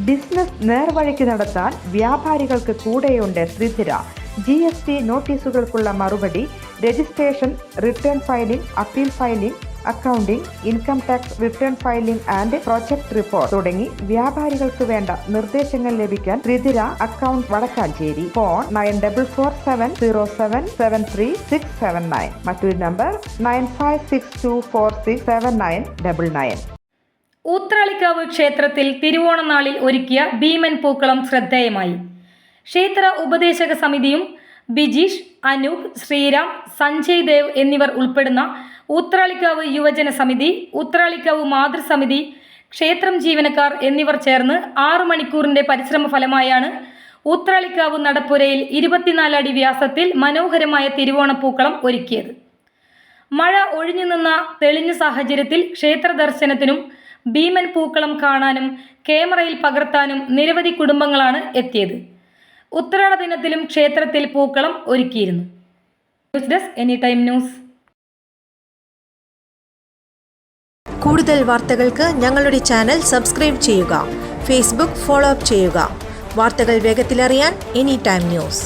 Business നേർവഴിക്ക് നടത്താൻ വ്യാപാരികൾക്ക് കൂടെയുണ്ട് ശ്രീധര. GST നോട്ടീസുകൾക്കുള്ള മറുപടി, registration, return filing, appeal filing, accounting, income tax return filing and project report തുടങ്ങി വ്യാപാരികൾക്ക് വേണ്ട നിർദ്ദേശങ്ങൾ ലഭിക്കാൻ ശ്രീധര അക്കൗണ്ട് വടക്കാഞ്ചേരി. ഫോൺ 9447077369. മറ്റൊരു നമ്പർ 9562467999. ഊത്രാളിക്കാവ് ക്ഷേത്രത്തിൽ തിരുവോണനാളിൽ ഒരുക്കിയ ഭീമൻ പൂക്കളം ശ്രദ്ധേയമായി. ക്ഷേത്ര ഉപദേശക സമിതിയും ബിജീഷ്, അനൂപ്, ശ്രീരാം, സഞ്ജയ് ദേവ് എന്നിവർ ഉൾപ്പെടുന്ന ഊത്രാളിക്കാവ് യുവജന സമിതി, ഊത്രാളിക്കാവ് മാതൃസമിതി, ക്ഷേത്രം ജീവനക്കാർ എന്നിവർ ചേർന്ന് 6 മണിക്കൂറിൻ്റെ പരിശ്രമ ഫലമായാണ് ഊത്രാളിക്കാവ് നടപ്പുരയിൽ 24 അടി വ്യാസത്തിൽ മനോഹരമായ തിരുവോണപ്പൂക്കളം ഒരുക്കിയത്. മഴ ഒഴിഞ്ഞു നിന്ന തെളിഞ്ഞ സാഹചര്യത്തിൽ ക്ഷേത്ര ദർശനത്തിനും ഭീമൻ പൂക്കളം കാണാനും ക്യാമറയിൽ പകർത്താനും നിരവധി കുടുംബങ്ങളാണ് എത്തിയത്. ഉത്രാട ദിനത്തിലും ക്ഷേത്രത്തിൽ പൂക്കളം ഒരുക്കിയിരുന്നു. News desk any time news. കൂടുതൽ വാർത്തകൾക്ക് ഞങ്ങളുടെ ചാനൽ സബ്സ്ക്രൈബ് ചെയ്യുക. ഫേസ്ബുക്ക് ഫോളോ അപ്പ് ചെയ്യുക. വാർത്തകൾ വേഗത്തിലറിയാൻ എനി ടൈം ന്യൂസ്.